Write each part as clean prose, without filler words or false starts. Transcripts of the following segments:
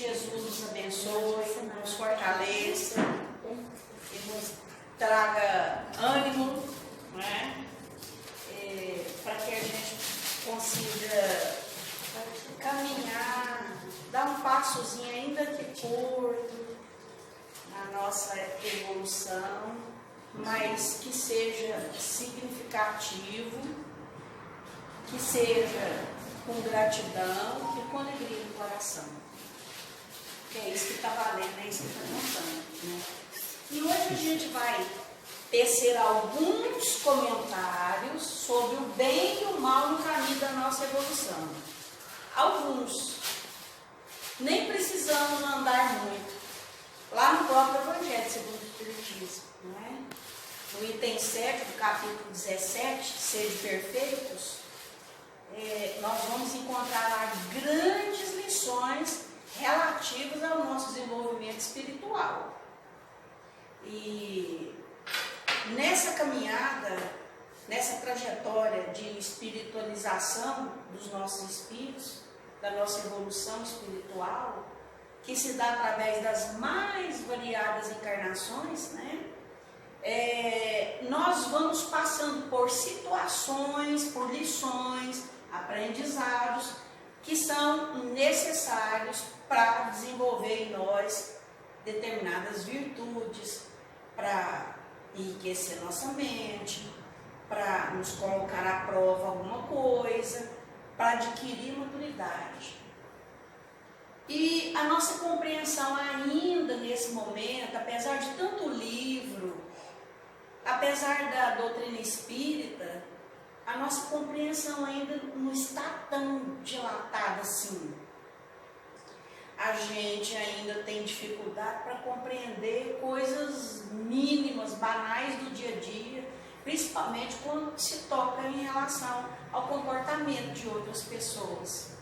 Jesus nos abençoe, nos fortaleça, e nos traga ânimo, né? Para que a gente consiga caminhar, dar um passozinho ainda que curto na nossa evolução, mas que seja significativo, que seja com gratidão e com alegria no coração. Que é isso que está valendo, é isso que está contando, né? E hoje a gente vai tecer alguns comentários sobre o bem e o mal no caminho da nossa evolução. Alguns. Nem precisamos andar muito. Lá no próprio Evangelho segundo o Espiritismo, não é? No item 7 do capítulo 17, Sede Perfeitos, nós vamos encontrar lá grandes lições relativas ao nosso desenvolvimento espiritual. E nessa caminhada, nessa trajetória de espiritualização dos nossos espíritos, da nossa evolução espiritual, que se dá através das mais variadas encarnações, né? Nós vamos passando por situações, por lições, aprendizados que são necessários para desenvolver em nós determinadas virtudes, para enriquecer nossa mente, para nos colocar à prova alguma coisa, para adquirir maturidade. E a nossa compreensão ainda nesse momento, apesar de tanto livro, apesar da doutrina espírita, a nossa compreensão ainda não está tão dilatada assim. A gente ainda tem dificuldade para compreender coisas mínimas, banais do dia a dia, principalmente quando se toca em relação ao comportamento de outras pessoas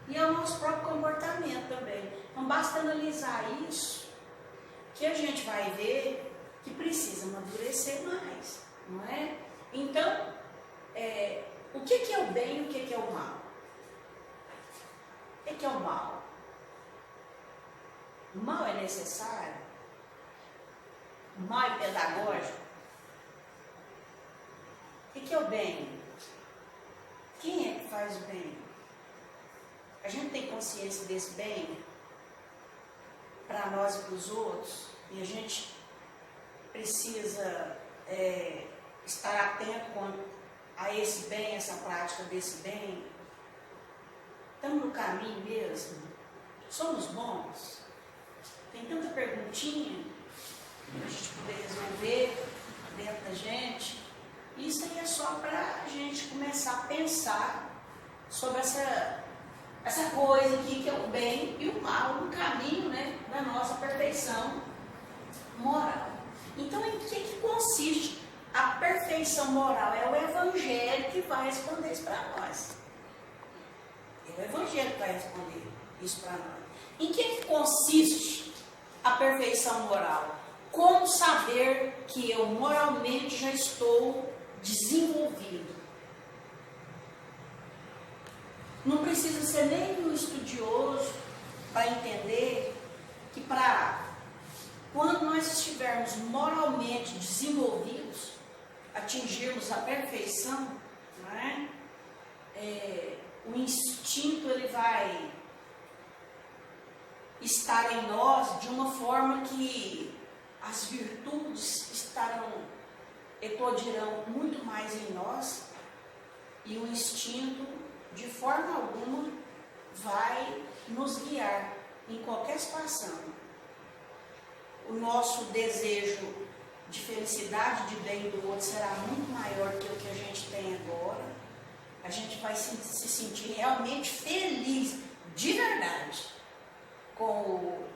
e ao nosso próprio comportamento também. Então basta analisar isso, que a gente vai ver que precisa amadurecer mais, não é? Então, o que é o bem e o que é o mal? O que é o mal? O mal é necessário? O mal é pedagógico? O que é o bem? Quem é que faz o bem? A gente tem consciência desse bem para nós e para os outros, e a gente precisa estar atento a esse bem, essa prática desse bem. Estamos no caminho mesmo? Somos bons? Tem tanta perguntinha para a gente poder resolver dentro da gente. Isso aí é só para a gente começar a pensar sobre essa coisa aqui que é o bem e o mal, o caminho, né, da nossa perfeição moral. Então, em que consiste a perfeição moral? É o Evangelho que vai responder isso para nós. É o Evangelho que vai responder isso para nós. Em que consiste a perfeição moral? Como saber que eu moralmente já estou desenvolvido? Não precisa ser nem um estudioso para entender que quando nós estivermos moralmente desenvolvidos, atingirmos a perfeição, não é? O instinto ele vai estar em nós de uma forma que as virtudes eclodirão muito mais em nós, e o instinto de forma alguma vai nos guiar em qualquer situação. O nosso desejo de felicidade, de bem do outro será muito maior que o que a gente tem agora. A gente vai se sentir realmente feliz, de verdade, com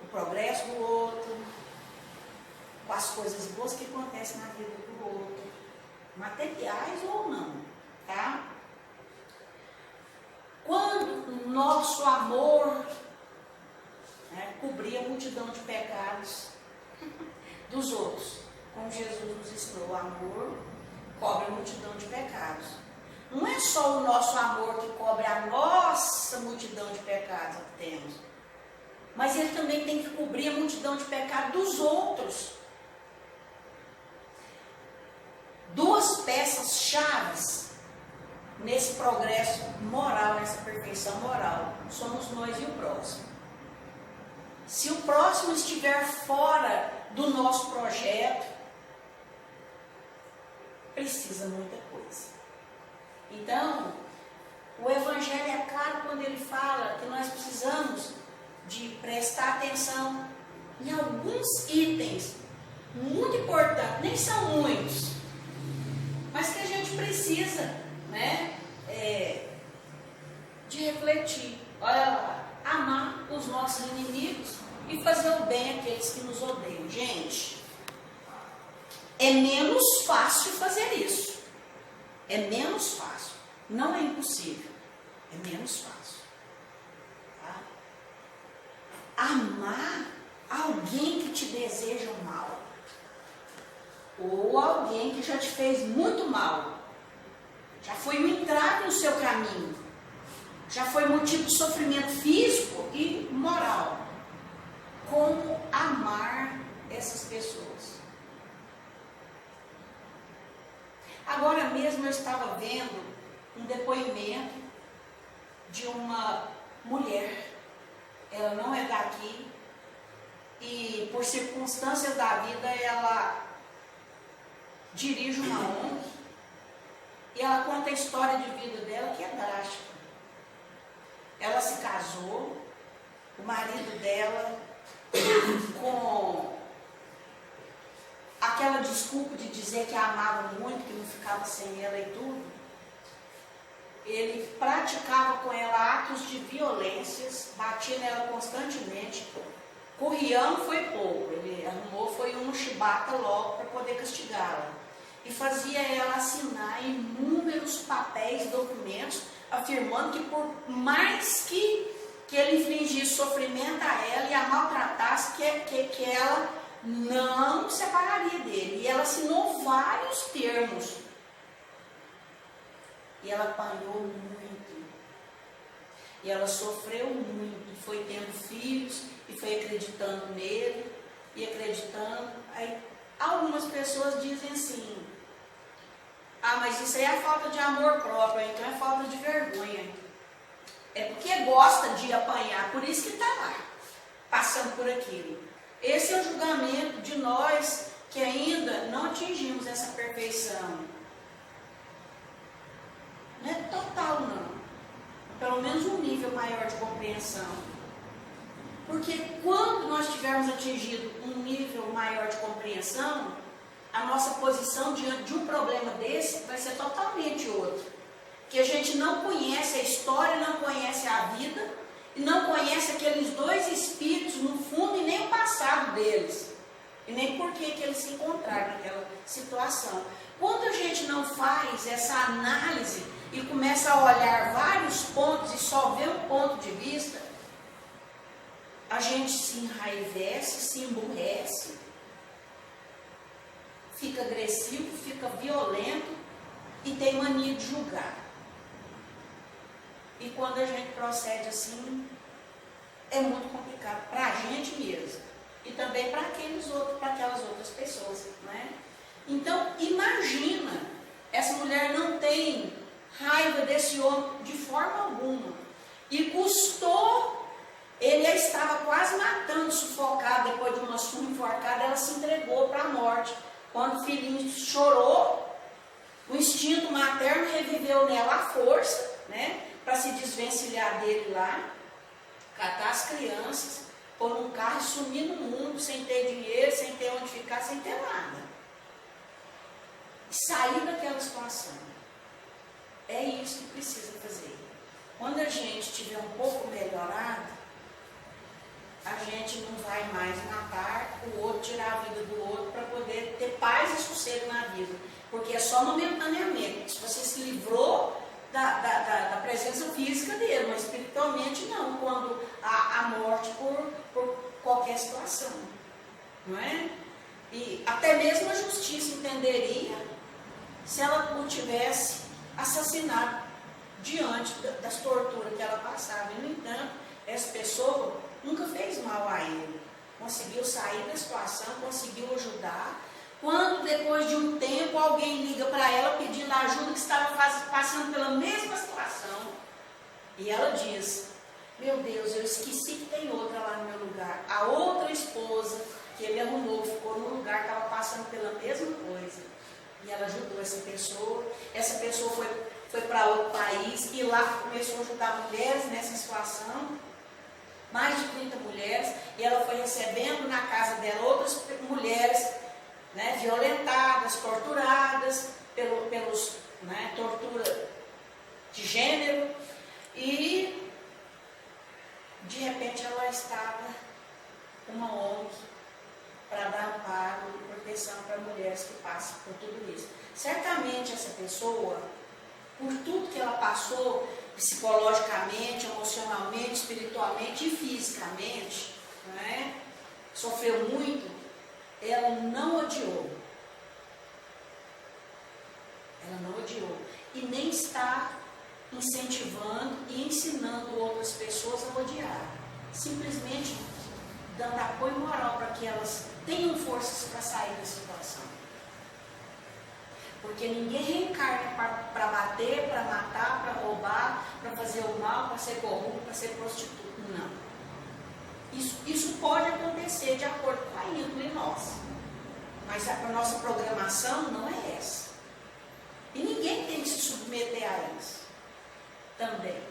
o progresso do outro, com as coisas boas que acontecem na vida do outro, materiais ou não, tá? Quando o nosso amor cobrir a multidão de pecados dos outros, como Jesus nos ensinou, o amor cobre a multidão de pecados. Não é só o nosso amor que cobre a nossa mas ele também tem que cobrir a multidão de pecados dos outros. Duas peças chaves nesse progresso moral, nessa perfeição moral, somos nós e o próximo. Se o próximo estiver fora do nosso projeto, precisa muita coisa. Então, o Evangelho é claro quando ele fala que nós precisamos de prestar atenção em alguns itens muito importantes, nem são muitos, mas que a gente precisa, né, de refletir. Olha lá, amar os nossos inimigos e fazer o bem àqueles que nos odeiam. Gente, é menos fácil fazer isso. É menos fácil. Não é impossível. É menos fácil. Tá? Amar alguém que te deseja o mal. Ou alguém que já te fez muito mal. Já foi um entrave no seu caminho. Já foi motivo de sofrimento físico e moral. Como amar essas pessoas? Agora mesmo eu estava vendo um depoimento de uma mulher. Ela não é daqui e por circunstâncias da vida ela dirige uma ONG e ela conta a história de vida dela que é drástica. Ela se casou, o marido dela, com aquela desculpa de dizer que a amava muito, que não ficava sem ela e tudo, ele praticava com ela atos de violências, batia nela constantemente. Corrião foi pouco, ele arrumou foi um chibata logo para poder castigá-la. E fazia ela assinar inúmeros papéis, documentos, afirmando que por mais que ele infligisse sofrimento a ela e a maltratasse, que ela não separaria dele. E ela assinou vários termos. E ela apanhou muito. E ela sofreu muito. E foi tendo filhos, e foi acreditando nele, e acreditando. Aí, algumas pessoas dizem assim: ah, mas isso aí é falta de amor próprio, então é falta de vergonha. É porque gosta de apanhar, por isso que está lá, passando por aquilo. Esse é o julgamento de nós que ainda não atingimos essa perfeição. Não é total, não. Pelo menos um nível maior de compreensão. Porque quando nós tivermos atingido um nível maior de compreensão, a nossa posição diante de um problema desse vai ser totalmente outra. Que a gente não conhece a história, não conhece a vida, e não conhece aqueles dois espíritos no fundo e nem o passado deles. E nem por que eles se encontraram naquela situação. Quando a gente não faz essa análise e começa a olhar vários pontos e só vê um ponto de vista, a gente se enraivece, se emburrece, fica agressivo, fica violento e tem mania de julgar. E quando a gente procede assim, é muito complicado para a gente mesmo. E também para aquelas outras pessoas, né? Então, imagina, essa mulher não tem raiva desse homem de forma alguma. E custou, ele a estava quase matando, sufocado, depois de uma surra enforcada, ela se entregou para a morte. Quando o filhinho chorou, o instinto materno reviveu nela a força, né? Para se desvencilhar dele lá, catar as crianças, pôr num carro e sumir no mundo, sem ter dinheiro, sem ter onde ficar, sem ter nada. E sair daquela situação. É isso que precisa fazer. Quando a gente estiver um pouco melhorado, a gente não vai mais matar o outro, tirar a vida do outro, para poder ter paz e sossego na vida. Porque é só momentaneamente. Se você se livrou da presença física dele, mas espiritualmente não, quando há a morte por qualquer situação, não é? E até mesmo a justiça entenderia se ela o tivesse assassinado diante das torturas que ela passava. E, no entanto, essa pessoa nunca fez mal mal a ele. Conseguiu sair da situação, conseguiu ajudar. Quando depois de um tempo alguém liga para ela pedindo ajuda, que estava passando pela mesma situação, e ela diz: meu Deus, eu esqueci que tem outra lá no meu lugar. A outra esposa que ele arrumou ficou no lugar, estava passando pela mesma coisa. E ela ajudou essa pessoa. Essa pessoa foi para outro país e lá começou a ajudar mulheres nessa situação. Mais de 30 mulheres. E ela foi recebendo na casa dela outras mulheres, né, violentadas, torturadas, pelos tortura de gênero. E de repente ela estava com uma ONG para dar amparo e proteção para mulheres que passam por tudo isso. Certamente essa pessoa, por tudo que ela passou, psicologicamente, emocionalmente, espiritualmente e fisicamente, né, sofreu muito, ela não odiou. Ela não odiou. E nem está incentivando e ensinando outras pessoas a odiar. Simplesmente dando apoio moral para que elas tenham forças para sair da situação. Porque ninguém reencarna para bater, para matar, para roubar, para fazer o mal, para ser corrupto, para ser prostituto. Não. Isso pode acontecer de acordo com a índole nossa. Mas a nossa programação não é essa. E ninguém tem que se submeter a isso também.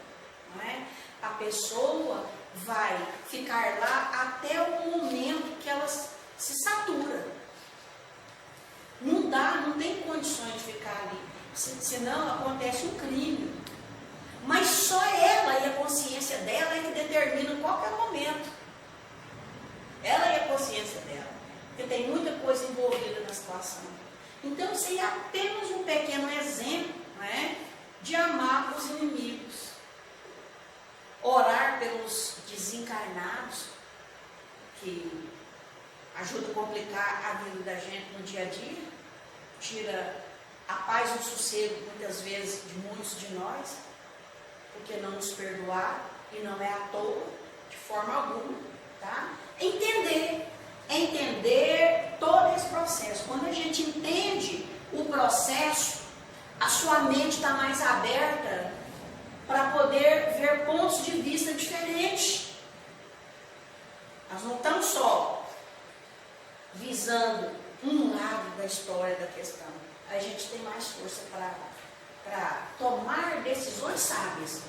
Não é? A pessoa vai ficar lá até o momento que ela se satura. Não dá, não tem condições de ficar ali. Senão acontece um crime. Mas só ela e a consciência dela é que determinam qualquer momento. Ela e a consciência dela. Porque tem muita coisa envolvida na situação. Então isso aí é apenas um pequeno exemplo, né, de amar os inimigos. Orar pelos desencarnados, que ajuda a complicar a vida da gente no dia a dia, tira a paz e o sossego, muitas vezes, de muitos de nós, porque não nos perdoar, e não é à toa, de forma alguma, tá? Entender todo esse processo. Quando a gente entende o processo, a sua mente está mais aberta para poder ver pontos de vista diferentes. Nós não estamos só visando um lado da história da questão. A gente tem mais força para tomar decisões sábias.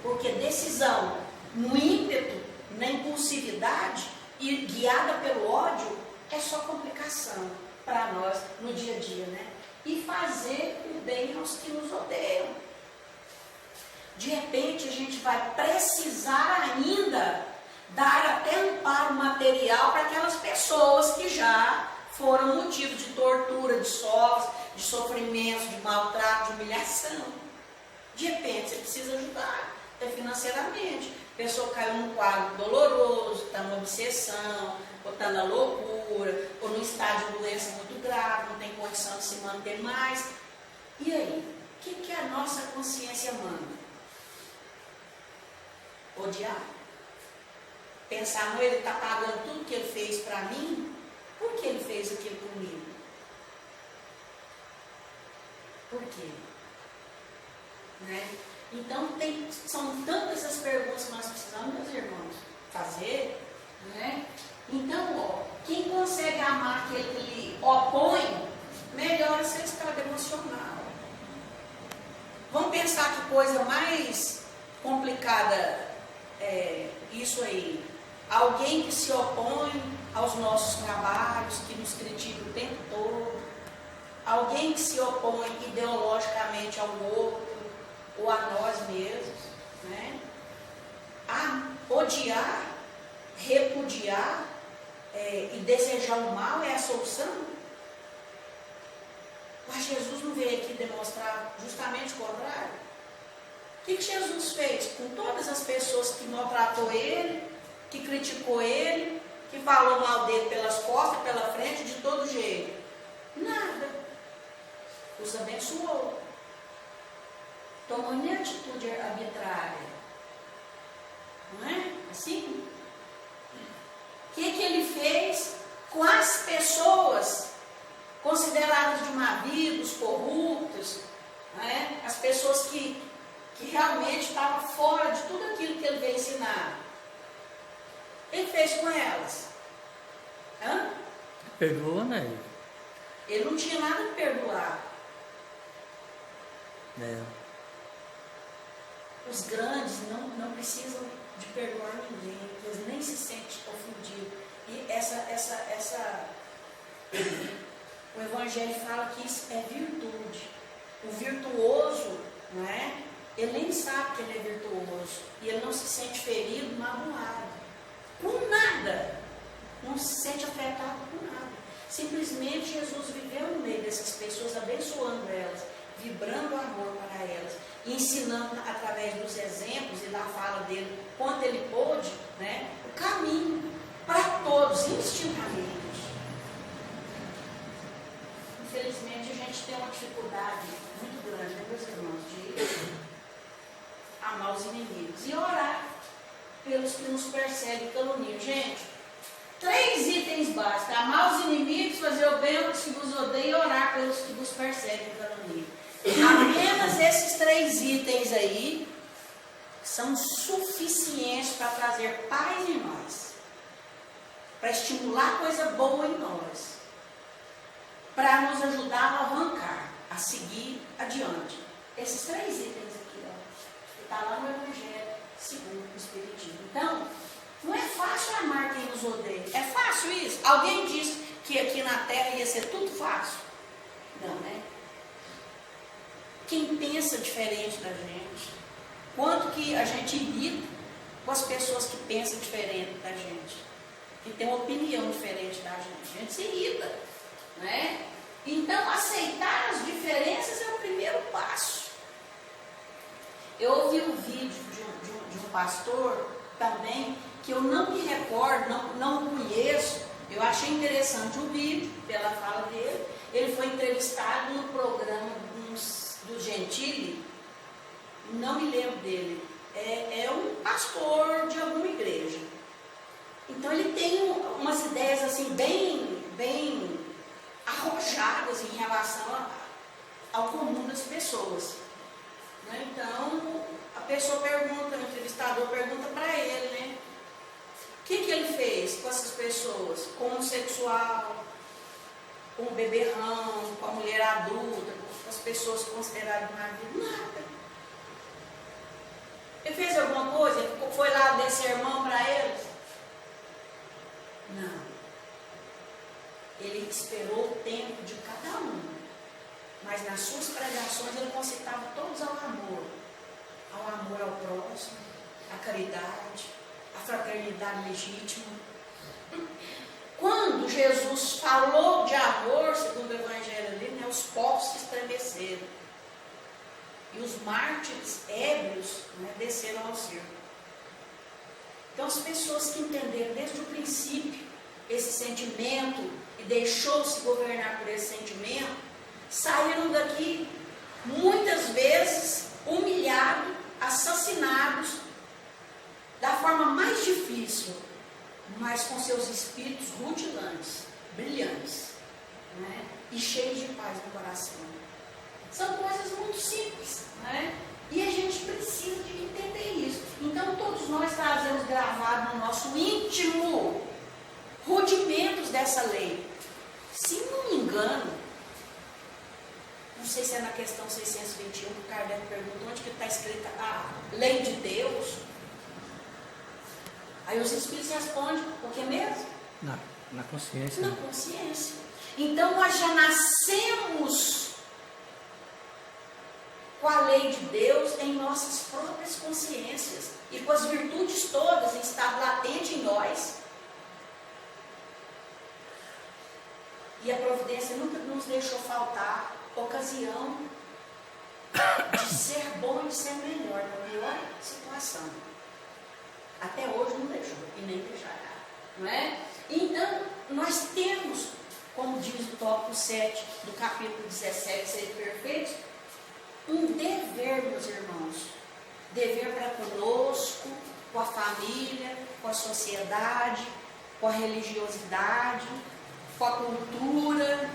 Porque decisão no ímpeto, na impulsividade e guiada pelo ódio é só complicação para nós no dia a dia, né? E fazer o bem aos que nos odeiam. De repente a gente vai precisar ainda dar até amparo material para aquelas pessoas que já foram motivo de tortura, de sofrimento, de maltrato, de humilhação. De repente você precisa ajudar, até financeiramente. A pessoa caiu num quadro doloroso, está numa obsessão, ou está na loucura, ou num estágio de doença muito grave, não tem condição de se manter mais. E aí? O que a nossa consciência manda? Odiar? Pensar, não, ele está pagando tudo que ele fez para mim, por que ele fez aquilo comigo? Por quê? Né? Então, são tantas as perguntas que nós precisamos, meus irmãos, fazer. Né? Então, quem consegue amar aquele que lhe opõe, melhora seu estado emocional. Vamos pensar que coisa mais complicada é isso aí. Alguém que se opõe aos nossos trabalhos, que nos critica o tempo todo. Alguém que se opõe ideologicamente ao outro ou a nós mesmos. Né? Odiar, repudiar e desejar o mal é a solução? Mas Jesus não veio aqui demonstrar justamente o contrário? O que Jesus fez com todas as pessoas que maltratou ele, que criticou ele, que falou mal dele pelas costas, pela frente, de todo jeito? Nada. Os abençoou. Tomou nem atitude arbitrária. Não é? Assim? com as pessoas consideradas de má vida, os corruptos, né? As pessoas que realmente estavam fora de tudo aquilo que ele veio ensinar. Ele fez com elas? Hã? Perdoa, né? Ele não tinha nada de perdoar. Os grandes não precisam de perdoar ninguém, eles nem se sentem ofendidos. E o Evangelho fala que isso é virtude. O virtuoso, não é? Ele nem sabe que ele é virtuoso. E ele não se sente ferido, magoado. Com nada. Não se sente afetado por nada. Simplesmente Jesus viveu no meio dessas pessoas, abençoando elas, vibrando amor para elas, e ensinando através dos exemplos e da fala dele, quanto ele pôde, né, o caminho para todos, indistintamente. Infelizmente, a gente tem uma dificuldade muito grande, né, meus irmãos, de amar os inimigos e orar pelos que nos perseguem e caluniam. Gente, 3 itens básicos: amar os inimigos, fazer o bem aos que vos odeiam e orar pelos que vos perseguem e caluniam. Apenas esses 3 itens aí são suficientes para trazer paz em nós, para estimular coisa boa em nós, para nos ajudar a alavancar, a seguir adiante. Esses 3 itens aqui, ó, que está lá no Evangelho segundo o Espiritismo. Então, não é fácil amar quem nos odeia. É fácil isso? Alguém disse que aqui na Terra ia ser tudo fácil? Não, né? Quem pensa diferente da gente, quanto que a gente irrita com as pessoas que pensam diferente da gente, que tem uma opinião diferente da gente. A gente se irrita, né? Então, aceitar as diferenças é o primeiro passo. Eu ouvi um vídeo de um pastor também, que eu não me recordo, não conheço. Eu achei interessante o vídeo, pela fala dele. Ele foi entrevistado no programa do Gentili, não me lembro dele. É um pastor de alguma igreja. Então ele tem umas ideias assim bem arrojadas em relação ao comum das pessoas. Né? Então a pessoa pergunta, o entrevistador pergunta para ele, né? O que ele fez com essas pessoas? Com o homossexual, com o beberrão, com a mulher adulta, com as pessoas consideradas má vida? Nada. Ele fez alguma coisa? Ele foi lá dar sermão para eles? Não. Ele esperou o tempo de cada um. Mas nas suas pregações ele concitava todos ao amor ao próximo, à caridade, à fraternidade legítima. Quando Jesus falou de amor, segundo o Evangelho ali, né, os povos se estremeceram. E os mártires ébrios, né, desceram ao circo. Então as pessoas que entenderam desde o princípio esse sentimento e deixou-se governar por esse sentimento, saíram daqui muitas vezes humilhados, assassinados, da forma mais difícil, mas com seus espíritos rutilantes, brilhantes, né? E cheios de paz no coração. São coisas muito simples, né? E a gente precisa de entender isso. Então todos nós trazemos gravado no nosso íntimo rudimentos dessa lei. Se não me engano, não sei se é na questão 621, que o Kardec pergunta onde que está escrita a lei de Deus. Aí os Espíritos respondem, o que mesmo? Na consciência. Na consciência. Então nós já nascemos com a lei de Deus em nossas próprias consciências e com as virtudes todas em estado latente em nós. E a providência nunca nos deixou faltar ocasião de ser bom e de ser melhor na pior situação. Até hoje não deixou e nem deixará, não é? Então, nós temos, como diz o tópico 7 do capítulo 17, Ser Perfeitos, um dever, meus irmãos. Dever para conosco, com a família, com a sociedade, com a religiosidade, com a cultura,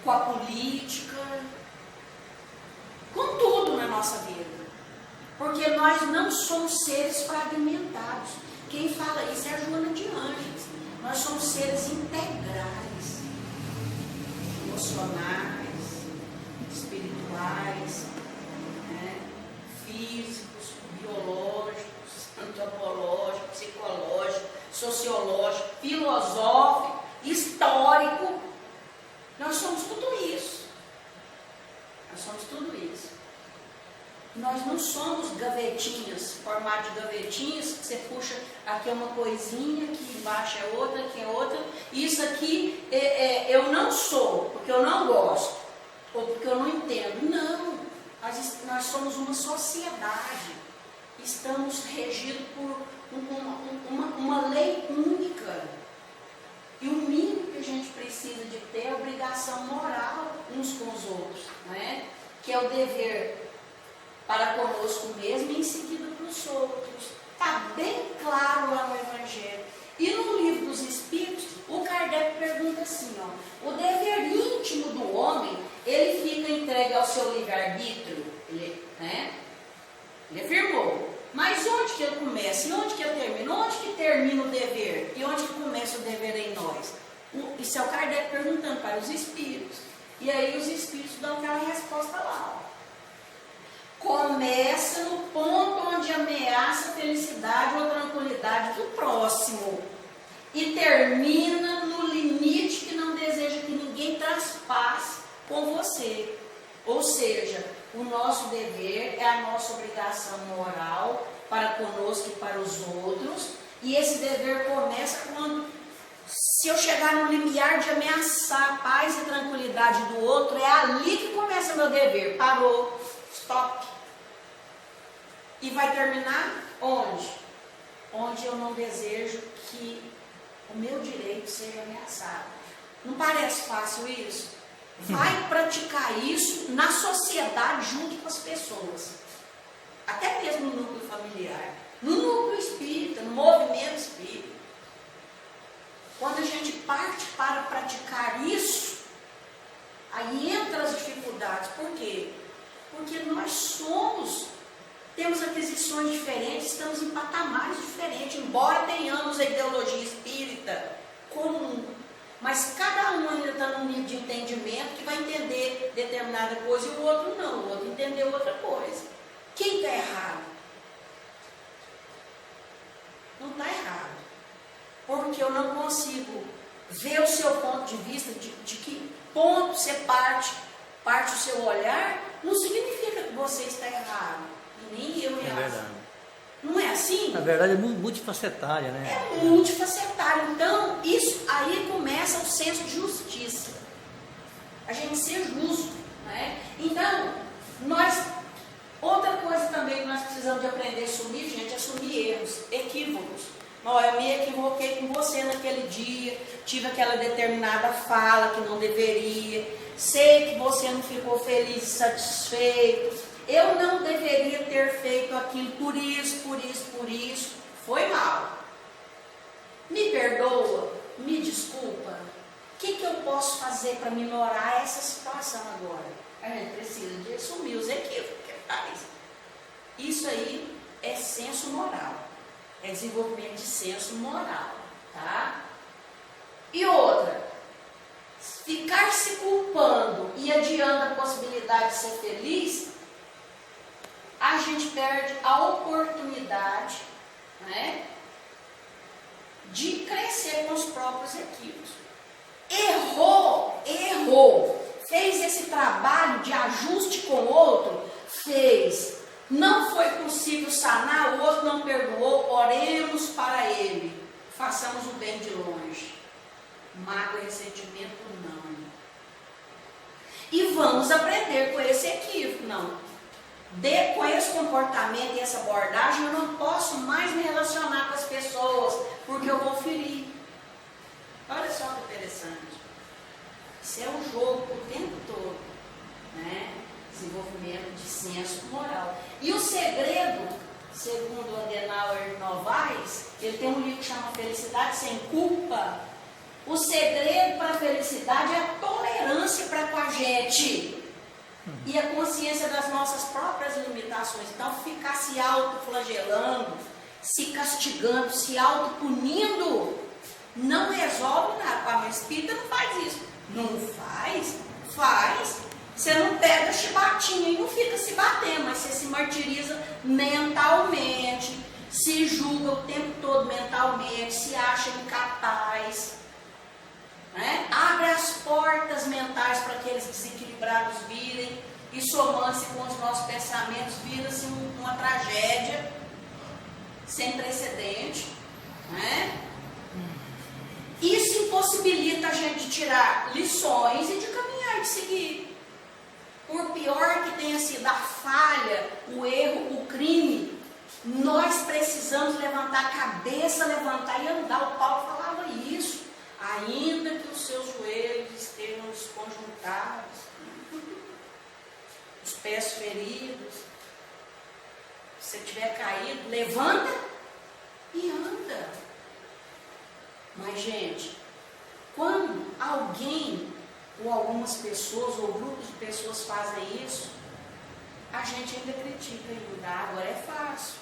com a política, com tudo na nossa vida. Porque nós não somos seres fragmentados. Quem fala isso é a Joana de Ângeles. Nós somos seres integrais, emocionais, espirituais, né? Físicos, biológicos, antropológicos, psicológicos, sociológicos, filosóficos, histórico. Nós somos tudo isso. Nós somos tudo isso. Nós não somos gavetinhas, formato de gavetinhas, que você puxa, aqui é uma coisinha, aqui embaixo é outra, aqui é outra. Isso aqui eu não sou, porque eu não gosto, ou porque eu não entendo. Não, nós somos uma sociedade. Estamos regidos por uma lei única. E o mínimo que a gente precisa de ter é a obrigação moral uns com os outros, não é? Que é o dever para conosco mesmo e em seguida para os outros. Está bem claro lá no Evangelho. E no Livro dos Espíritos, o Kardec pergunta assim, ó, o dever íntimo do homem, ele fica entregue ao seu livre-arbítrio, né? Ele afirmou. Mas onde que ele começa? E onde que ele termina? Onde que termina o dever? E onde que começa o dever em nós? Isso é o Kardec perguntando para os espíritos. E aí os espíritos dão aquela resposta lá, ó. Começa no ponto onde ameaça a felicidade ou a tranquilidade do próximo. E termina no limite que não deseja que ninguém traspasse com você. Ou seja, o nosso dever é a nossa obrigação moral para conosco e para os outros. E esse dever começa quando, se eu chegar no limiar de ameaçar a paz e tranquilidade do outro, é ali que começa meu dever. Parou, stop. E vai terminar onde? Onde eu não desejo que o meu direito seja ameaçado. Não parece fácil isso? Vai praticar isso na sociedade junto com as pessoas. Até mesmo no núcleo familiar. No núcleo espírita, no movimento espírita. Quando a gente parte para praticar isso, aí entra as dificuldades. Por quê? Porque nós temos aquisições diferentes, estamos em patamares diferentes, embora tenhamos a ideologia espírita comum. Mas cada um ainda está num nível de entendimento que vai entender determinada coisa e o outro não, o outro entendeu outra coisa. Quem está errado? Não está errado. Porque eu não consigo ver o seu ponto de vista, de que ponto você parte o seu olhar, não significa que você está errado. E nem eu É verdade. Não é assim? Na verdade é multifacetária, né? É multifacetário. Então, isso aí começa o senso de justiça. A gente ser justo, né? Então, outra coisa também que nós precisamos de aprender a assumir, gente, é assumir erros, equívocos. Não, eu me equivoquei com você naquele dia, tive aquela determinada fala que não deveria, sei que você não ficou feliz e satisfeito. Eu não deveria ter feito aquilo por isso, foi mal. Me perdoa, me desculpa. O que eu posso fazer para minorar essa situação agora? A gente precisa de assumir os equívocos que faz. Isso aí é senso moral, é desenvolvimento de senso moral, tá? E outra, ficar se culpando e adiando a possibilidade de ser feliz, a gente perde a oportunidade, né, de crescer com os próprios equívocos. Errou, fez esse trabalho de ajuste com o outro, fez. Não foi possível sanar, o outro não perdoou, oremos para ele. Façamos o bem de longe. Mágoa e ressentimento, não. E vamos aprender com esse equívoco, não. Com esse comportamento e essa abordagem, eu não posso mais me relacionar com as pessoas, porque eu vou ferir. Olha só que interessante. Isso é um jogo o tempo todo, né? Desenvolvimento de senso moral. E o segredo, segundo Adenauer Novaes, ele tem um livro que chama Felicidade Sem Culpa. O segredo para a felicidade é a tolerância para com a gente. E a consciência das nossas próprias limitações. Então, ficar se autoflagelando, se castigando, se autopunindo, não resolve nada. A minha espírita não faz isso. Não faz? Faz. Você não pega chibatinha e não fica se batendo, mas você se martiriza mentalmente, se julga o tempo todo mentalmente, se acha incapaz. Né? Abre as portas mentais para aqueles desequilibrados virem e somando-se com os nossos pensamentos vira-se uma tragédia sem precedente. Né? Isso impossibilita a gente de tirar lições e de caminhar e de seguir. Por pior que tenha sido a falha, o erro, o crime, nós precisamos levantar a cabeça, levantar e andar. O Paulo falava isso. Ainda que os seus joelhos estejam desconjuntados, os pés feridos, se você tiver caído, levanta e anda. Mas, gente, quando alguém ou algumas pessoas ou grupos de pessoas fazem isso, a gente ainda critica ainda. Agora é fácil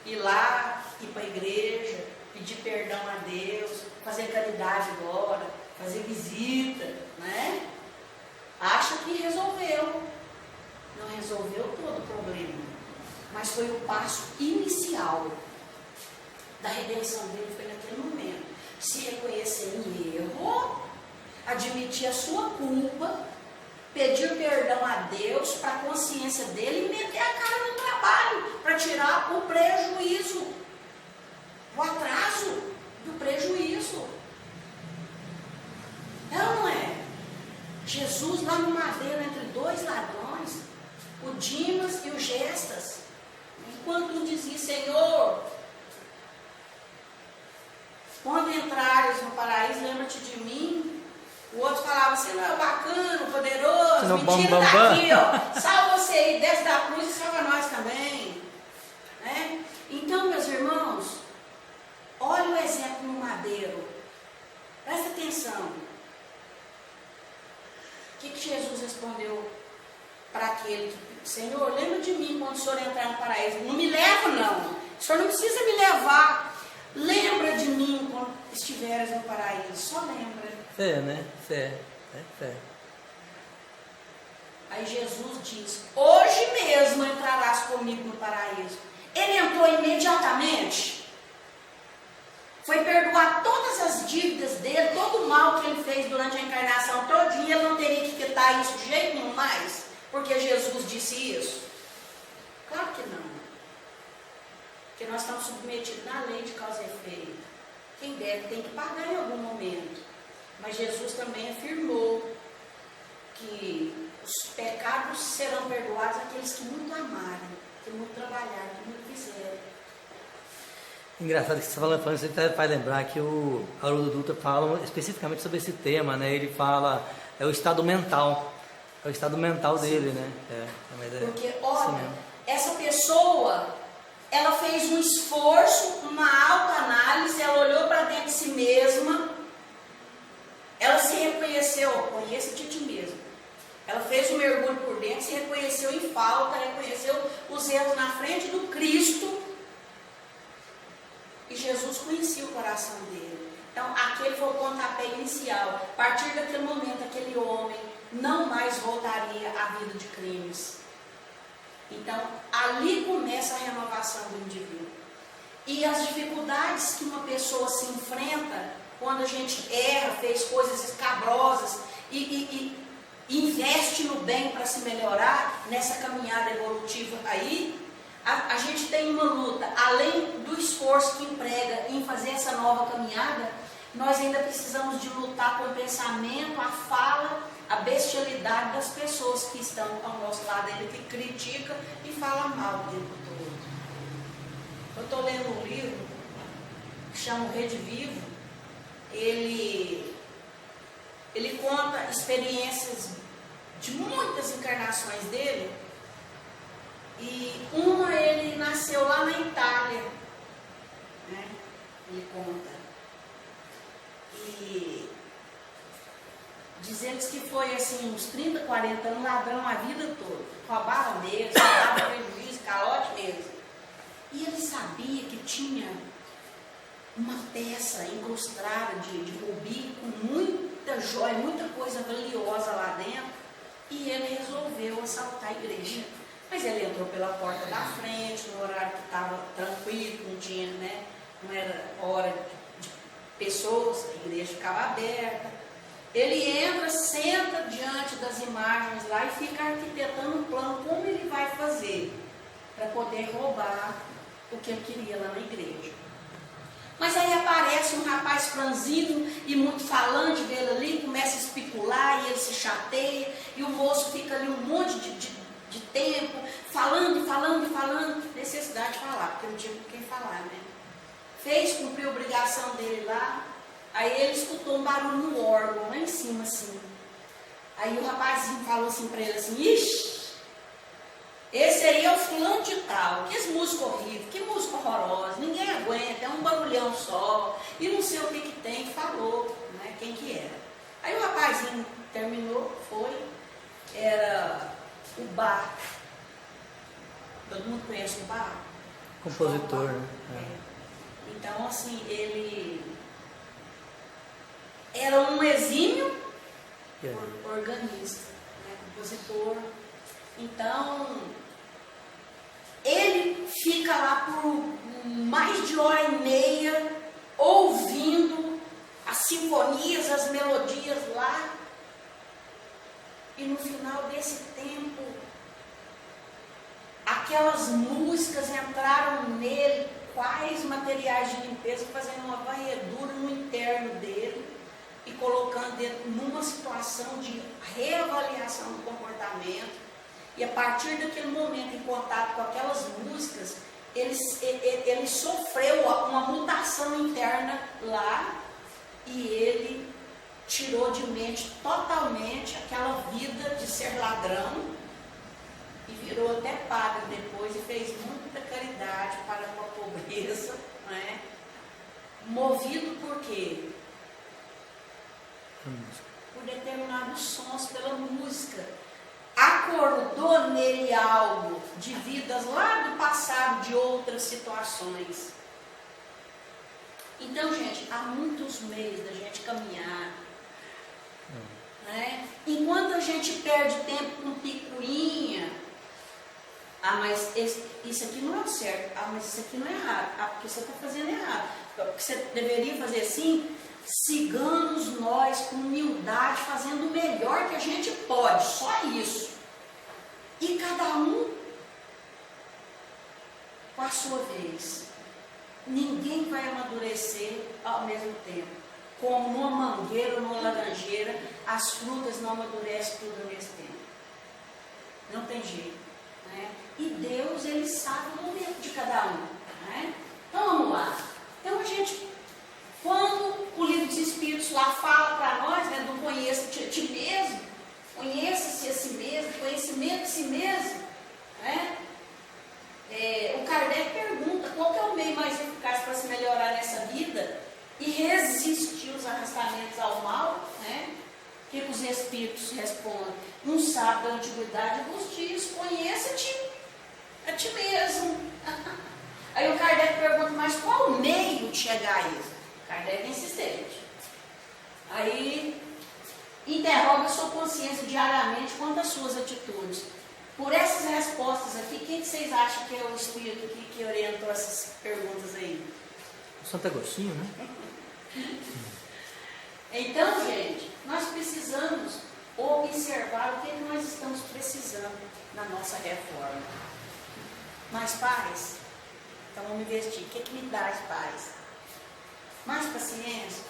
ir lá, ir para a igreja, pedir perdão a Deus, fazer caridade agora, fazer visita, né? Acha que resolveu. Não resolveu todo o problema, mas foi o passo inicial da redenção dele, foi naquele momento. Se reconhecer em erro, admitir a sua culpa, pedir perdão a Deus para a consciência dele e meter a cara no trabalho para tirar o prejuízo, o atraso do prejuízo. Não é? Jesus lá no madeiro entre dois ladrões, o Dimas e o Gestas, enquanto um dizia: Senhor, quando entrares no paraíso, lembra-te de mim. O outro falava: você não é o bacana, o poderoso, não, mentira, tá aqui, ó. Salva você aí, desce da cruz e salva nós também. Né? Então, meus irmãos, olha o exemplo no madeiro. Presta atenção. O que Jesus respondeu para aquele que: Senhor, lembra de mim quando o Senhor entrar no paraíso. Não me leva, não. O Senhor não precisa me levar. Lembra de mim quando estiveres no paraíso. Só lembra. Fé, né? Fé. É fé. Aí Jesus diz: hoje mesmo entrarás comigo no paraíso. Ele entrou imediatamente. Foi perdoar todas as dívidas dele, todo o mal que ele fez durante a encarnação todinha. Ele não teria que quitar isso de jeito nenhum mais, porque Jesus disse isso? Claro que não. Porque nós estamos submetidos na lei de causa e efeito. Quem deve tem que pagar em algum momento. Mas Jesus também afirmou que os pecados serão perdoados àqueles que muito amarem, que muito trabalharam, que muito fizeram. Engraçado que você está falando, você até vai lembrar que o Haroldo Dutra fala especificamente sobre esse tema, né? Ele fala, é o estado mental. É o estado mental dele, né? Porque, olha, essa pessoa, ela fez um esforço, uma autoanálise, ela olhou para dentro de si mesma, ela se reconheceu: conheça-te a ti mesmo. Ela fez um mergulho por dentro, se reconheceu em falta, reconheceu os erros na frente do Cristo. E Jesus conhecia o coração dele. Então, aquele foi o pontapé inicial. A partir daquele momento, aquele homem não mais voltaria à vida de crimes. Então, ali começa a renovação do indivíduo. E as dificuldades que uma pessoa se enfrenta quando a gente erra, fez coisas escabrosas e investe no bem para se melhorar nessa caminhada evolutiva aí, a gente tem uma luta. Além do esforço que emprega em fazer essa nova caminhada, nós ainda precisamos de lutar com o pensamento, a fala, a bestialidade das pessoas que estão ao nosso lado, ainda que critica e fala mal o tempo todo. Eu estou lendo um livro que chama O Rede Vivo. Ele conta experiências de muitas encarnações dele. E uma, ele nasceu lá na Itália, né? Ele conta. E eles que foi assim, uns 30, 40 anos ladrão a vida toda. Roubava mesmo, dava prejuízo, calote mesmo. E ele sabia que tinha uma peça incrustada de rubi com muita joia, muita coisa valiosa lá dentro. E ele resolveu assaltar a igreja. Mas ele entrou pela porta da frente, no horário que estava tranquilo, não tinha, né? Não era hora de pessoas, a igreja ficava aberta. Ele entra, senta diante das imagens lá e fica arquitetando um plano, como ele vai fazer para poder roubar o que ele queria lá na igreja. Mas aí aparece um rapaz franzino e muito falante dele ali, começa a especular e ele se chateia, e o moço fica ali um monte de tempo, falando, necessidade de falar, porque não tinha com quem falar, né? Fez, cumpriu a obrigação dele lá, aí ele escutou um barulho no órgão, lá em cima, assim. Aí o rapazinho falou assim para ele assim, ixi, esse aí é o fulano de tal, que música horrível, que música horrorosa, ninguém aguenta, é um barulhão só, e não sei o que tem, falou, né, quem que era. Aí o rapazinho terminou, foi, era o Bach. Todo mundo conhece o Bach? Compositor, né? É. Então, assim, ele era um exímio organista, né, compositor. Então, ele fica lá por mais de hora e meia ouvindo as sinfonias, as melodias lá. E no final desse tempo, aquelas músicas entraram nele, quais materiais de limpeza, fazendo uma varredura no interno dele e colocando ele numa situação de reavaliação do comportamento. E a partir daquele momento, em contato com aquelas músicas, ele sofreu uma mutação interna lá e ele tirou de mente totalmente aquela vida de ser ladrão e virou até padre depois e fez muita caridade para com a pobreza, né? Movido por quê? Por determinados sons, pela música. Acordou nele algo de vidas lá do passado, de outras situações. Então, gente, há muitos meios da gente caminhar. Né? Enquanto a gente perde tempo com picuinha, mas isso aqui não é o certo, mas isso aqui não é errado, porque você está fazendo errado, porque você deveria fazer assim. Sigamos nós com humildade, fazendo o melhor que a gente pode, só isso. E cada um com a sua vez. Ninguém vai amadurecer ao mesmo tempo. Como numa mangueira ou numa laranjeira, as frutas não amadurecem tudo ao mesmo tempo. Não tem jeito. Né? E Deus, Ele sabe o momento de cada um. Né? Então vamos lá. Então a gente, quando o livro dos Espíritos lá fala para nós, né, do conheça-te a ti mesmo, conheça-se a si mesmo, conhecimento de si mesmo, né? O Kardec pergunta qual que é o meio mais eficaz para se melhorar nessa vida e resistir os arrastamentos ao mal, né? Que os Espíritos respondem, um sábio da antiguidade dos dias, conheça-te a ti mesmo. Aí o Kardec pergunta, mas qual o meio de chegar a isso? Kardec é insistente. Aí interroga sua consciência diariamente quanto às suas atitudes. Por essas respostas aqui, quem que vocês acham que é o Espírito que orientou essas perguntas aí? Santo Agostinho, né? Então, gente, nós precisamos observar o que nós estamos precisando na nossa reforma. Mais paz? Então vamos investir. O que me dá paz? Mais paciência?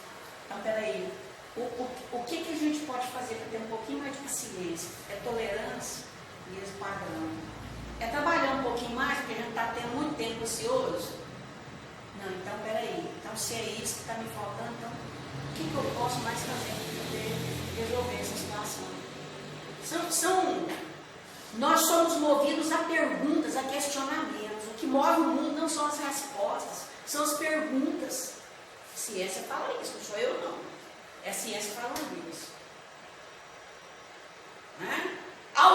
Então, peraí. O que a gente pode fazer para ter um pouquinho mais de paciência? É tolerância, mesmo padrão. É trabalhar um pouquinho mais, porque a gente está tendo muito tempo ocioso? Não, então peraí. Então, se é isso que está me faltando, então, o que eu posso mais fazer para poder resolver essa situação? Nós somos movidos a perguntas, a questionamentos. O que move o mundo não são as respostas, são as perguntas. A ciência fala isso, não sou eu não. É a ciência falando isso.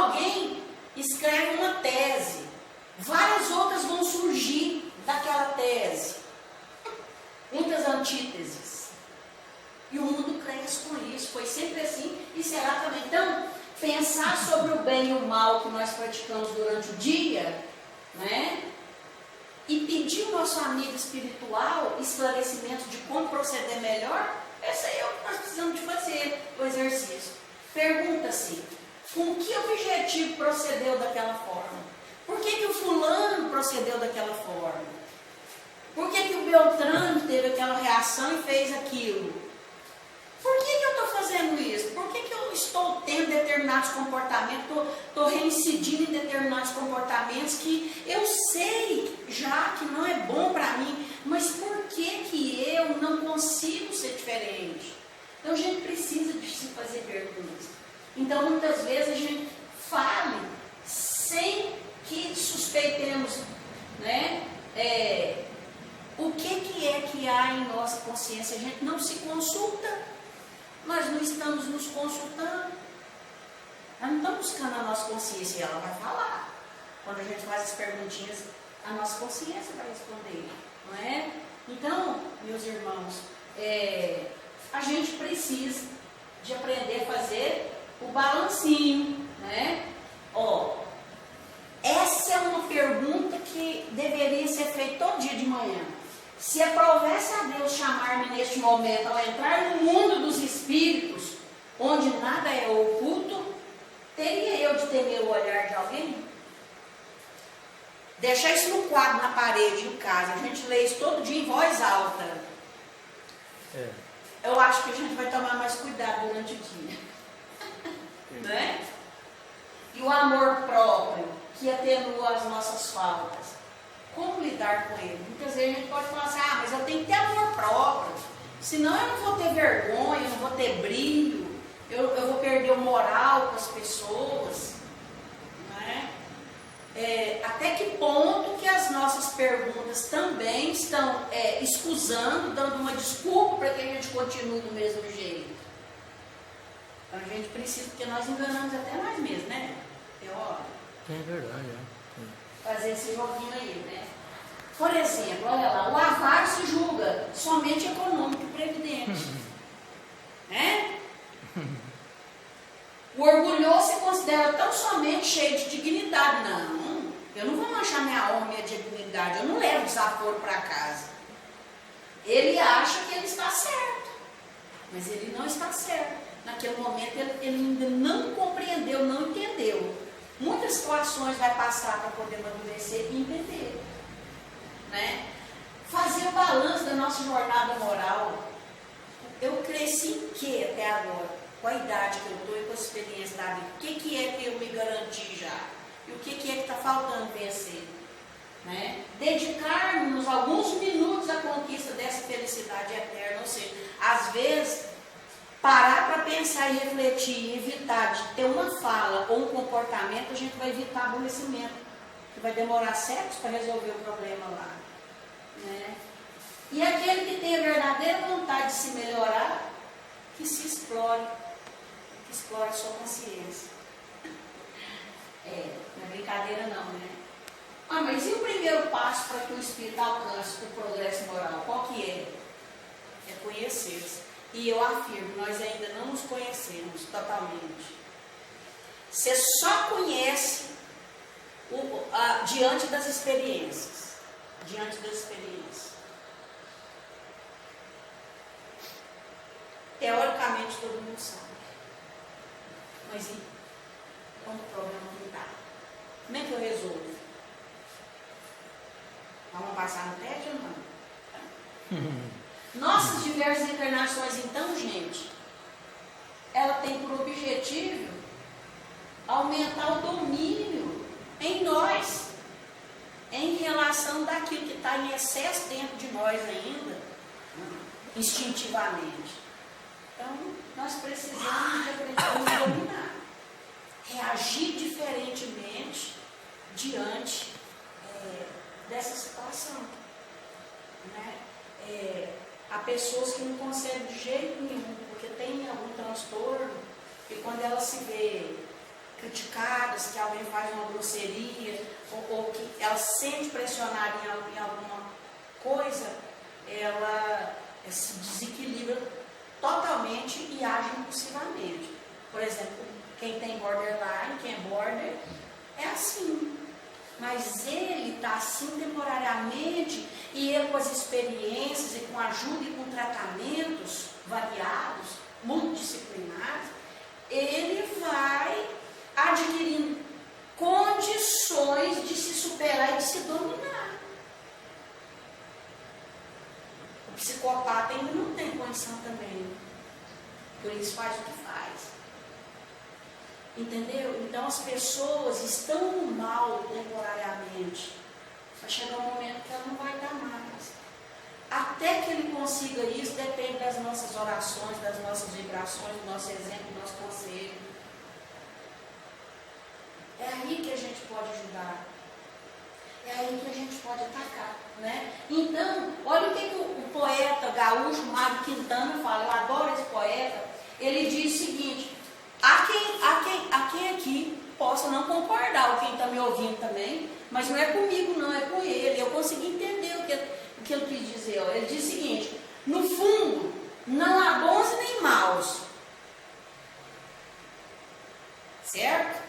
alguém escreve uma tese, várias outras vão surgir daquela tese, muitas antíteses. E o mundo cresce com isso, foi sempre assim e será também. Então, pensar sobre o bem e o mal que nós praticamos durante o dia, né? E pedir ao nosso amigo espiritual esclarecimento de como proceder melhor, esse é o que nós precisamos de fazer, o exercício. Pergunta-se, com que objetivo procedeu daquela forma? Por que o fulano procedeu daquela forma? Por que o Beltrano teve aquela reação e fez aquilo? Por que eu estou fazendo isso? Por que eu estou tendo determinados comportamentos, estou reincidindo em determinados comportamentos que eu sei já que não é bom para mim, mas por que eu não consigo ser diferente? Então a gente precisa de se fazer perguntas. Então muitas vezes a gente fale sem que suspeitemos, né? O que é que há em nossa consciência? A gente não se consulta. Nós não estamos nos consultando. Nós não estamos buscando a nossa consciência e ela vai falar. Quando a gente faz as perguntinhas, a nossa consciência vai responder. Não é? Então, meus irmãos, a gente precisa de aprender a fazer o balancinho. Né? Essa é uma pergunta que deveria ser feita todo dia de manhã. Se aprovesse a Deus chamar-me neste momento ao entrar no mundo dos espíritos, onde nada é oculto, teria eu de temer o olhar de alguém? Deixar isso no quadro, na parede, em casa, a gente lê isso todo dia em voz alta. Eu acho que a gente vai tomar mais cuidado durante o dia. Né? E o amor próprio, que atenua as nossas faltas. Como lidar com ele? Muitas vezes a gente pode falar assim, mas eu tenho que ter amor próprio, senão eu não vou ter vergonha, eu não vou ter brilho, eu vou perder o moral com as pessoas. Né? Até que ponto que as nossas perguntas também estão escusando, dando uma desculpa para que a gente continue do mesmo jeito? Então a gente precisa, porque nós enganamos até nós mesmos, né? É verdade, fazer esse joguinho aí, né? Por exemplo, olha lá, o avaro se julga somente econômico e previdente. Né? O orgulhoso se considera tão somente cheio de dignidade. Não, eu não vou manchar minha honra, minha dignidade, eu não levo desaforo para casa. Ele acha que ele está certo, mas ele não está certo. Naquele momento ele ainda não compreendeu, não entendeu. Muitas situações vai passar para poder amadurecer e entender. Né? Fazer o balanço da nossa jornada moral. Eu cresci em que até agora? Com a idade que eu estou e com a experiência da vida. O que é que eu me garanti já? E o que é que está faltando vencer? Né? Dedicar-nos alguns minutos à conquista dessa felicidade eterna. Ou seja, às vezes, parar para pensar e refletir e evitar de ter uma fala ou um comportamento, a gente vai evitar aborrecimento, que vai demorar séculos para resolver o problema lá. Né? E aquele que tem a verdadeira vontade de se melhorar, que se explore, que explore a sua consciência. Não é brincadeira não, né? Mas e o primeiro passo para que o espírito alcance o progresso moral? Qual que é? É conhecer-se. E eu afirmo, nós ainda não nos conhecemos totalmente. Você só conhece diante das experiências. Diante das experiências. Teoricamente todo mundo sabe. Mas e quando o problema não dá? Como é que eu resolvo? Vamos passar no teste ou não? Nossas diversas encarnações, então, gente, ela tem por objetivo aumentar o domínio em nós, em relação daquilo que está em excesso dentro de nós ainda, instintivamente. Então, nós precisamos de aprender a dominar, reagir diferentemente diante dessa situação. Né? Há pessoas que não conseguem de jeito nenhum, porque tem algum transtorno, e quando ela se vê criticadas, que alguém faz uma grosseria, ou que ela se sente pressionada em alguma coisa, ela se desequilibra totalmente e age impulsivamente. Por exemplo, quem tem borderline, quem é border, é assim. Mas ele está assim temporariamente, e ele, com as experiências e com ajuda e com tratamentos variados, multidisciplinares, ele vai adquirindo condições de se superar e de se dominar. O psicopata ainda não tem condição também, por isso faz o que faz. Entendeu? Então as pessoas estão no mal temporariamente. Vai chegar um momento que ela não vai dar mais. Até que ele consiga isso, depende das nossas orações, das nossas vibrações, do nosso exemplo, do nosso conselho. É aí que a gente pode ajudar. É aí que a gente pode atacar, né? Então, olha o que o poeta gaúcho Mário Quintana fala. Eu adoro esse poeta. Ele diz o seguinte: há quem aqui possa não concordar, ou quem está me ouvindo também, mas não é comigo não, é com ele. Eu consegui entender o que ele quis dizer. Ele diz o seguinte: no fundo, não há bons nem maus. Certo?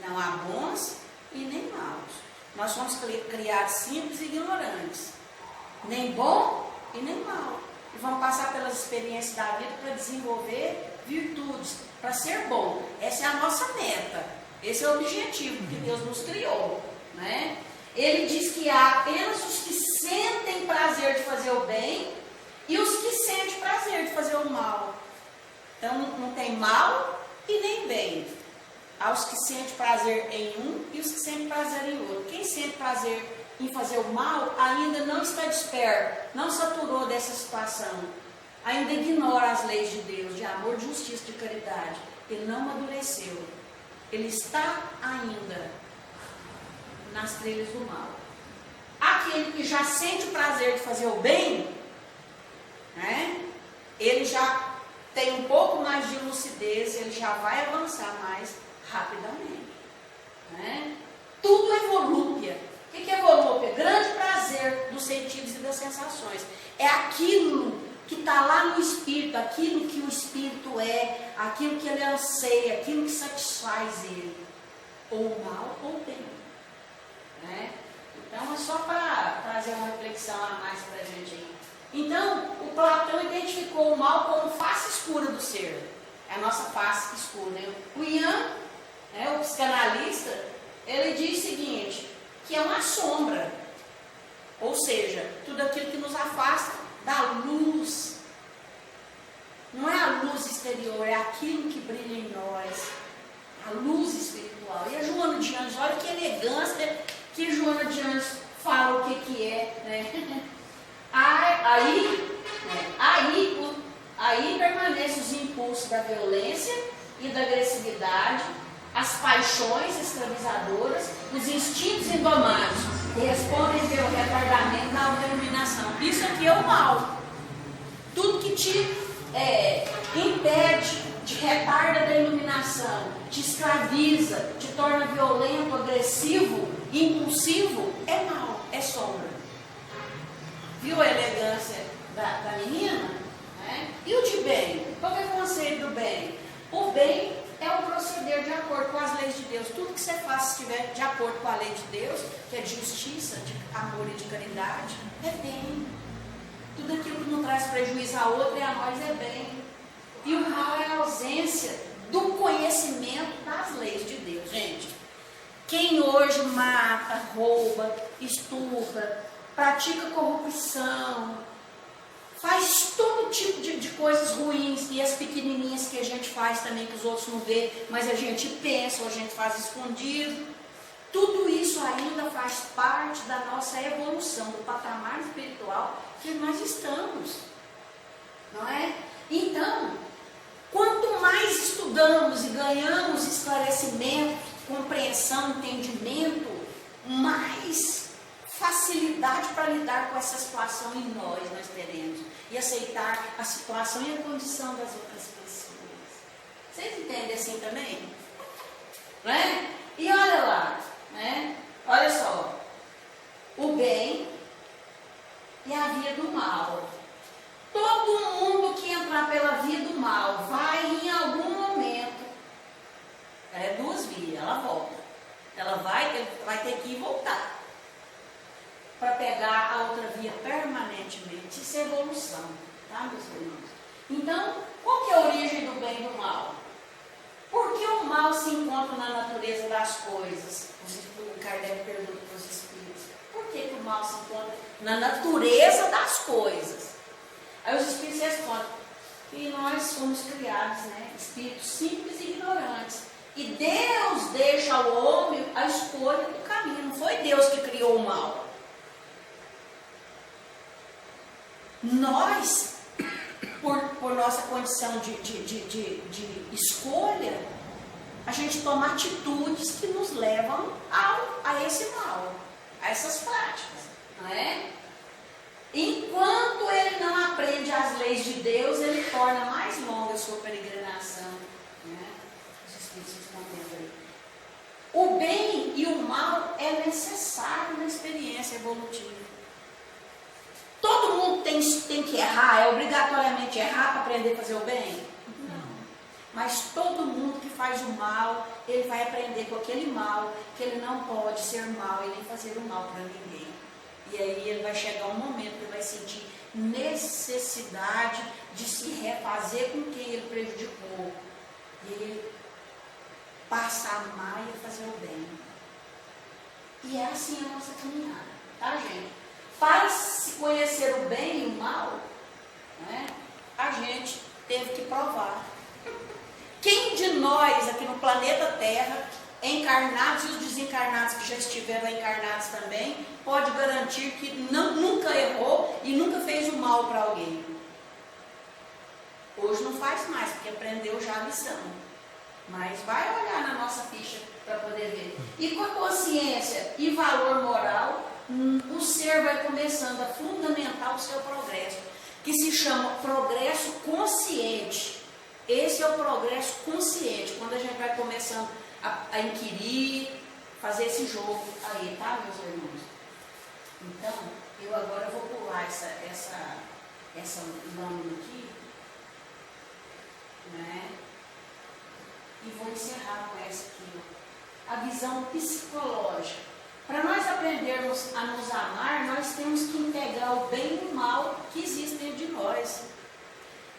Não há bons e nem maus. Nós somos criados simples e ignorantes. Nem bom e nem mal. E vamos passar pelas experiências da vida para desenvolver virtudes, para ser bom. Essa é a nossa meta. Esse é o objetivo que Deus nos criou, né? Ele diz que há apenas os que sentem prazer de fazer o bem e os que sentem prazer de fazer o mal. Então não tem mal e nem bem. Há os que sentem prazer em um e os que sentem prazer em outro. Quem sente prazer em fazer o mal ainda não está desperto, não saturou dessa situação, ainda ignora as leis de Deus, de amor, de justiça, de caridade. Ele não amadureceu. Ele está ainda nas trilhas do mal. Aquele que já sente o prazer de fazer o bem, né? Ele já tem um pouco mais de lucidez, ele já vai avançar mais rapidamente, né? Tudo é volúpia. O que é volúpia? Grande prazer dos sentidos e das sensações. É aquilo que está lá no espírito, aquilo que o espírito é, aquilo que ele anseia, aquilo que satisfaz ele, ou mal ou bem, né? Então é só para trazer uma reflexão a mais para a gente aí. Então o Platão identificou o mal como face escura do ser, é a nossa face escura, né? O Ian, o psicanalista, ele diz o seguinte, que é uma sombra, ou seja, tudo aquilo que nos afasta da luz. Não é a luz exterior, é aquilo que brilha em nós, a luz espiritual. E a Joana de Anjos, olha que elegância que Joana de Anjos fala o que é, né? Aí permanecem os impulsos da violência e da agressividade, as paixões escravizadoras, os instintos indomáveis, que respondem pelo retardamento da autoiluminação. Isso aqui é o mal. Tudo que te impede, te retarda da iluminação, te escraviza, te torna violento, agressivo, impulsivo, é mal, é sombra. Viu a elegância da menina? Né? E o de bem? Qual é o conceito do bem? O bem é o proceder de acordo com as leis de Deus. Tudo que você faz, se estiver de acordo com a lei de Deus, que é de justiça, de amor e de caridade, é bem. Tudo aquilo que não traz prejuízo a outro e a nós é bem. E o mal é a ausência do conhecimento das leis de Deus. Gente, quem hoje mata, rouba, estupra, pratica corrupção, faz todo tipo de coisas ruins, e as pequenininhas que a gente faz também, que os outros não vê, mas a gente pensa, ou a gente faz escondido, tudo isso ainda faz parte da nossa evolução, do patamar espiritual que nós estamos, não é? Então, quanto mais estudamos e ganhamos esclarecimento, compreensão, entendimento, mais facilidade para lidar com essa situação em nós teremos, e aceitar a situação e a condição das outras pessoas. Vocês entendem assim também? né? E olha lá, né? Olha só, o bem e a via do mal. Todo mundo que entrar pela via do mal vai em algum momento, é duas vias, ela volta. Ela vai ter que ir voltar para pegar a outra via permanentemente. Isso é evolução, tá, meus irmãos? Então, qual que é a origem do bem e do mal? Por que o mal se encontra na natureza das coisas? O Kardec pergunta para os espíritos. Por que o mal se encontra na natureza das coisas? Aí os espíritos respondem que nós somos criados, né, espíritos simples e ignorantes. E Deus deixa ao homem a escolha do caminho. Não foi Deus que criou o mal. Nós, por nossa condição de escolha, a gente toma atitudes que nos levam a esse mal, a essas práticas, não é? Enquanto ele não aprende as leis de Deus, ele torna mais longa a sua peregrinação, né? Os espíritos respondendo aí. O bem e o mal é necessário na experiência evolutiva. Todo mundo tem que errar, é obrigatoriamente errar para aprender a fazer o bem? Não. Mas todo mundo que faz o mal, ele vai aprender com aquele mal, que ele não pode ser mal e nem fazer o mal para ninguém. E aí ele vai chegar um momento que ele vai sentir necessidade de se refazer com quem ele prejudicou. E ele passa a amar e a fazer o bem. E é assim a nossa caminhada, tá, gente? Para se conhecer o bem e o mal, né, a gente teve que provar. Quem de nós aqui no planeta Terra, encarnados e os desencarnados que já estiveram encarnados também, pode garantir que nunca errou e nunca fez o mal para alguém? Hoje não faz mais, porque aprendeu já a lição. Mas vai olhar na nossa ficha para poder ver. E com a consciência e valor moral, o ser vai começando a fundamentar o seu progresso, que se chama progresso consciente. Esse é o progresso consciente, quando a gente vai começando a inquirir, fazer esse jogo aí, tá, meus irmãos? Então, eu agora vou pular essa lâmina aqui, né? E vou encerrar com essa aqui, ó. A visão psicológica. Para nós aprendermos a nos amar, nós temos que integrar o bem e o mal que existem dentro de nós.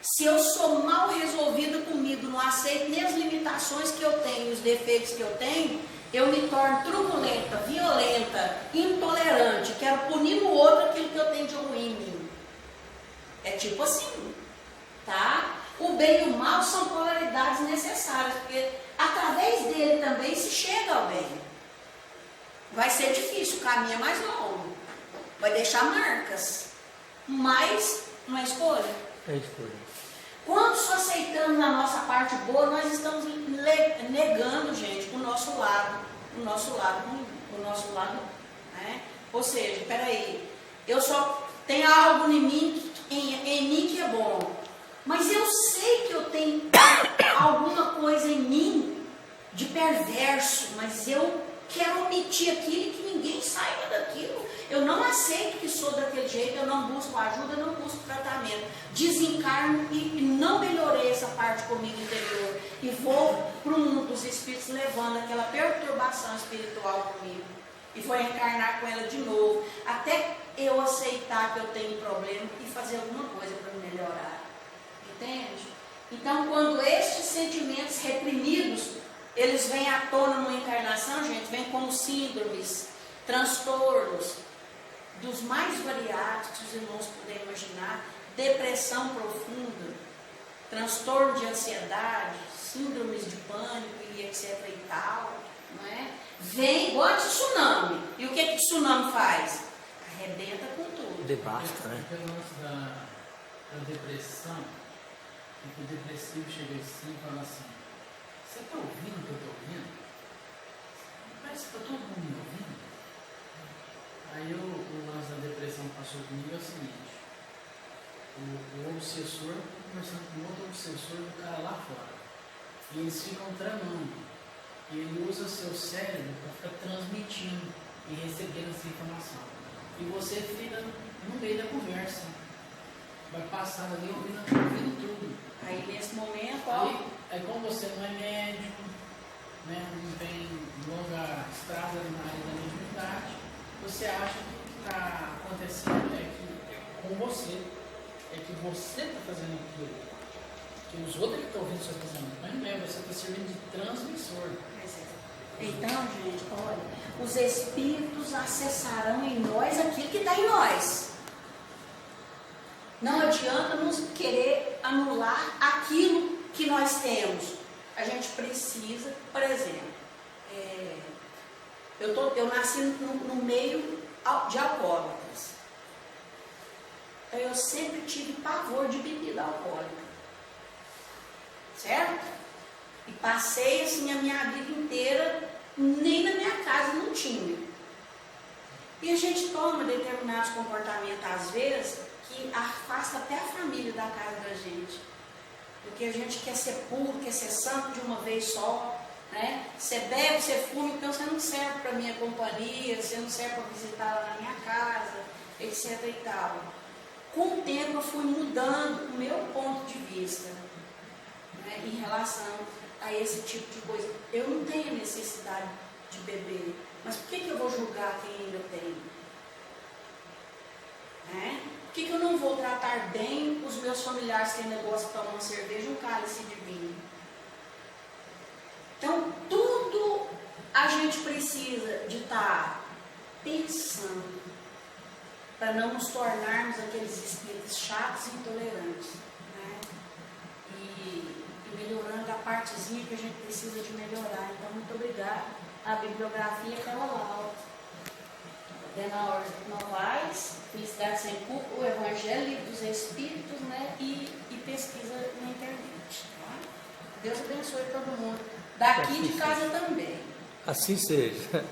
Se eu sou mal resolvida comigo, não aceito nem as limitações que eu tenho, os defeitos que eu tenho, eu me torno truculenta, violenta, intolerante, quero punir no outro aquilo que eu tenho de ruim em mim. É tipo assim, tá? O bem e o mal são polaridades necessárias, porque através dele também se chega ao bem. Vai ser difícil, o caminho é mais longo, vai deixar marcas, mas não é escolha. É escolha. Quando só aceitamos a nossa parte boa, nós estamos negando, gente, o nosso lado ruim, né? Ou seja, peraí, eu só tenho algo em mim que é bom, mas eu sei que eu tenho alguma coisa em mim de perverso, mas eu quero omitir aquilo e que ninguém saiba daquilo. Eu não aceito que sou daquele jeito, eu não busco ajuda, eu não busco tratamento. Desencarno e não melhorei essa parte comigo interior. E vou para o mundo dos espíritos levando aquela perturbação espiritual comigo. E vou reencarnar com ela de novo, até eu aceitar que eu tenho problema e fazer alguma coisa para melhorar. Entende? Então, quando estes sentimentos reprimidos, eles vêm à tona numa encarnação, gente, vem como síndromes, transtornos, dos mais variados que os irmãos puderem imaginar, depressão profunda, transtorno de ansiedade, síndromes de pânico e etc e tal, não é? Vem igual a tsunami. E o que o tsunami faz? Arrebenta com tudo. Devasta, né? Aquele lance da depressão, que o depressivo chega assim e fala assim, você está ouvindo o que eu estou ouvindo? Parece que está todo mundo me ouvindo. Aí o lance da depressão que passou comigo é o seguinte, o obsessor está conversando com outro obsessor do cara lá fora. E eles ficam tramando. E ele usa seu cérebro para ficar transmitindo e recebendo essa informação. E você fica no meio da conversa. Vai passando ali ouvindo tudo. Aí nesse momento, ó, Aí como você não é médico, né, não tem longa estrada na área da mediunidade, você acha que o que está acontecendo é com você. É que você está fazendo aquilo. Que os outros que estão ouvindo o seu pensamento. Mas não é, você está servindo de transmissor. então, gente, olha, os espíritos acessarão em nós aquilo que está em nós. Não adianta nos querer anular aquilo que nós temos. A gente precisa, por exemplo, eu nasci no meio de alcoólatras. Então eu sempre tive pavor de bebida alcoólica. Certo? E passei assim a minha vida inteira, nem na minha casa não tinha. E a gente toma determinados comportamentos, às vezes, que afasta até a família da casa da gente. Porque a gente quer ser puro, quer ser santo de uma vez só. Né? Você bebe, você fuma, então você não serve para minha companhia, você não serve para visitar lá na minha casa, etc. e tal. Com o tempo eu fui mudando o meu ponto de vista, né, em relação a esse tipo de coisa. Eu não tenho necessidade de beber, mas por que eu vou julgar quem ainda tem? Né? Por que eu não vou tratar bem os meus familiares que ainda gostam de tomar uma cerveja e um cálice de vinho? Então, tudo a gente precisa de estar pensando para não nos tornarmos aqueles espíritos chatos e intolerantes, né? E melhorando a partezinha que a gente precisa de melhorar. Então, muito obrigada. A bibliografia é aquela lá, Adenauer Novaes, Felicidade Sem Culpa, o Evangelho dos Espíritos, né? E pesquisa na internet. Tá? Deus abençoe todo mundo. Daqui de casa também. Assim seja.